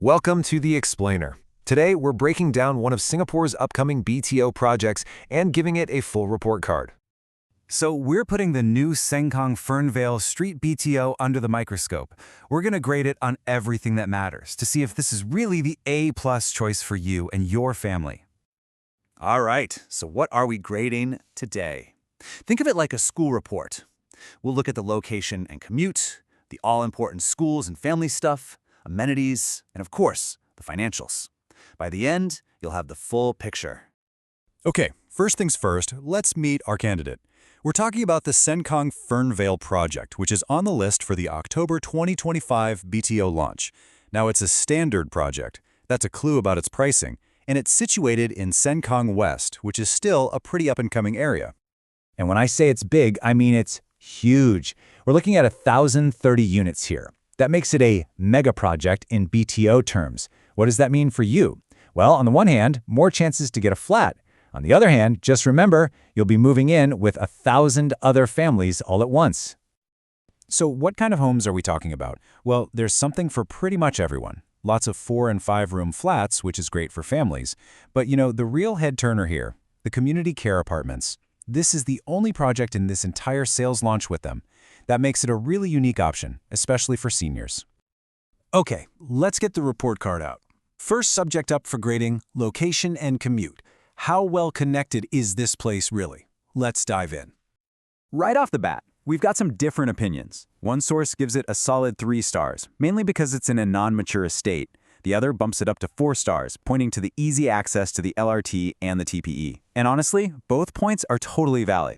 Welcome to The Explainer. Today, we're breaking down one of Singapore's upcoming BTO projects and giving it a full report card. So we're putting the new Sengkang Fernvale Street BTO under the microscope. We're going to grade it on everything that matters to see if this is really the A-plus choice for you and your family. All right, so what are we grading today? Think of it like a school report. We'll look at the location and commute, the all-important schools and family stuff, amenities, and of course, the financials. By the end, you'll have the full picture. Okay, first things first, let's meet our candidate. We're talking about the Sengkang Fernvale project, which is on the list for the October 2025 BTO launch. Now, it's a standard project. That's a clue about its pricing, and it's situated in Sengkang West, which is still a pretty up-and-coming area. And when I say it's big, I mean it's huge. We're looking at 1,030 units here. That makes it a mega project in BTO terms. What does that mean for you? Well, on the one hand, more chances to get a flat. On the other hand, just remember, you'll be moving in with 1,000 other families all at once. So what kind of homes are we talking about? Well, there's something for pretty much everyone. Lots of 4- and 5-room flats, which is great for families. But the real head-turner here, the community care apartments. This is the only project in this entire sales launch with them. That makes it a really unique option, especially for seniors. Okay, let's get the report card out. First subject up for grading, location and commute. How well connected is this place really? Let's dive in. Right off the bat, we've got some different opinions. One source gives it a solid 3 stars, mainly because it's in a non-mature estate. The other bumps it up to 4 stars, pointing to the easy access to the LRT and the TPE. And honestly, both points are totally valid.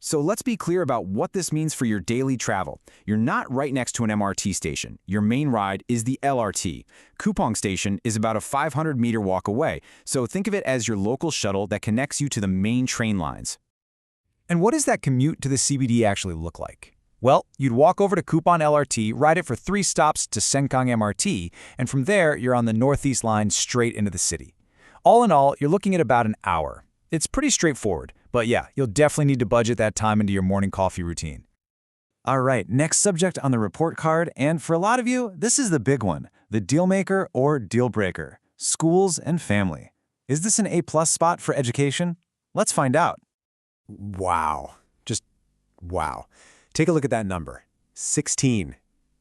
So let's be clear about what this means for your daily travel. You're not right next to an MRT station. Your main ride is the LRT. Kupang Station is about a 500-meter walk away, so think of it as your local shuttle that connects you to the main train lines. And what does that commute to the CBD actually look like? Well, you'd walk over to Kupang LRT, ride it for 3 stops to Sengkang MRT, and from there, you're on the Northeast Line straight into the city. All in all, you're looking at about an hour. It's pretty straightforward, but yeah, you'll definitely need to budget that time into your morning coffee routine. All right, next subject on the report card, and for a lot of you, this is the big one, the deal maker or deal breaker, schools and family. Is this an A-plus spot for education? Let's find out. Wow. Just wow. Take a look at that number. 16.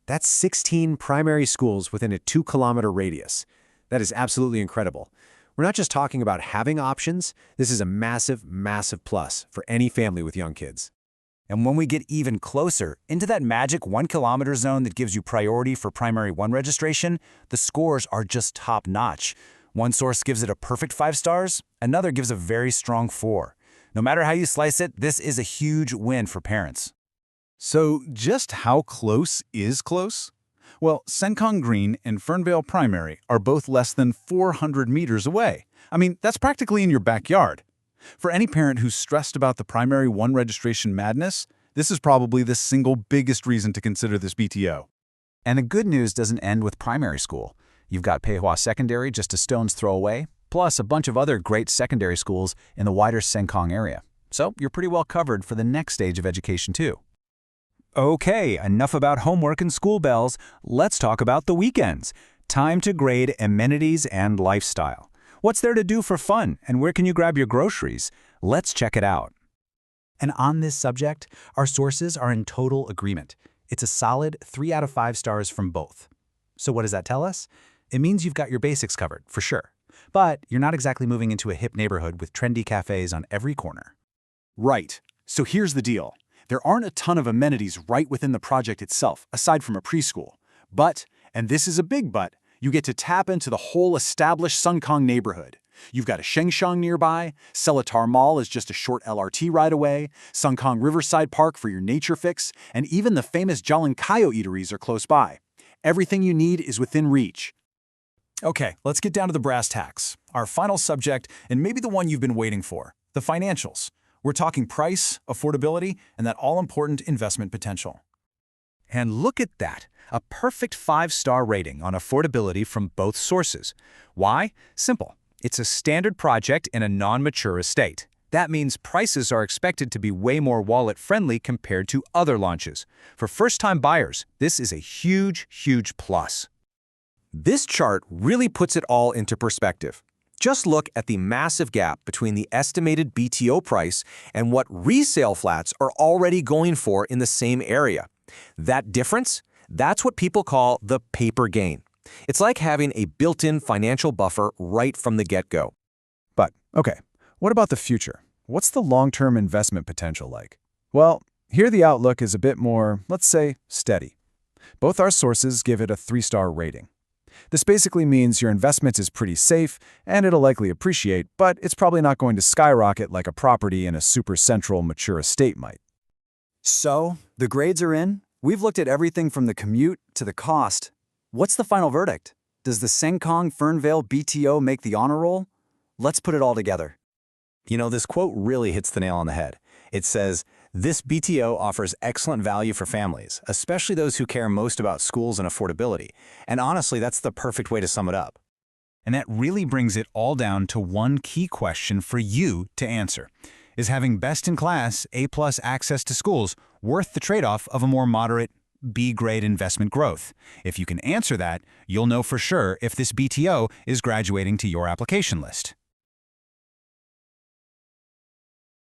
That's 16 primary schools within a 2-kilometer radius. That is absolutely incredible. We're not just talking about having options. This is a massive, massive plus for any family with young kids. And when we get even closer into that magic 1-kilometer zone that gives you priority for primary 1 registration, the scores are just top-notch. One source gives it a perfect 5 stars, another gives a very strong 4. No matter how you slice it, this is a huge win for parents. So just how close is close? Well, Sengkang Green and Fernvale Primary are both less than 400 meters away. I mean, that's practically in your backyard. For any parent who's stressed about the primary 1 registration madness, this is probably the single biggest reason to consider this BTO. And the good news doesn't end with primary school. You've got Pei Hua Secondary just a stone's throw away, plus a bunch of other great secondary schools in the wider Sengkang area. So you're pretty well covered for the next stage of education too. Okay, enough about homework and school bells. Let's talk about the weekends. Time to grade amenities and lifestyle. What's there to do for fun, and where can you grab your groceries? Let's check it out. And on this subject, our sources are in total agreement. It's a solid 3 out of 5 stars from both. So what does that tell us? It means you've got your basics covered, for sure. But you're not exactly moving into a hip neighborhood with trendy cafes on every corner. Right. So here's the deal. There aren't a ton of amenities right within the project itself, aside from a preschool. But, and this is a big but, you get to tap into the whole established Sengkang neighborhood. You've got a Shengshang nearby, Seletar Mall is just a short LRT ride away, Sengkang Riverside Park for your nature fix, and even the famous Jalan Kayo eateries are close by. Everything you need is within reach. Okay, let's get down to the brass tacks. Our final subject, and maybe the one you've been waiting for, the financials. We're talking price, affordability, and that all-important investment potential. And look at that, a perfect 5-star rating on affordability from both sources. Why? Simple. It's a standard project in a non-mature estate. That means prices are expected to be way more wallet-friendly compared to other launches. For first-time buyers, this is a huge, huge plus. This chart really puts it all into perspective. Just look at the massive gap between the estimated BTO price and what resale flats are already going for in the same area. That difference? That's what people call the paper gain. It's like having a built-in financial buffer right from the get-go. But, okay, what about the future? What's the long-term investment potential like? Well, here the outlook is a bit more, let's say, steady. Both our sources give it a 3-star rating. This basically means your investment is pretty safe, and it'll likely appreciate, but it's probably not going to skyrocket like a property in a super central, mature estate might. So, the grades are in. We've looked at everything from the commute to the cost. What's the final verdict? Does the Sengkang Fernvale BTO make the honor roll? Let's put it all together. You know, this quote really hits the nail on the head. It says, "This BTO offers excellent value for families, especially those who care most about schools and affordability." And honestly, that's the perfect way to sum it up. And that really brings it all down to one key question for you to answer. Is having best-in-class, A+ access to schools worth the trade-off of a more moderate, B-grade investment growth? If you can answer that, you'll know for sure if this BTO is graduating to your application list.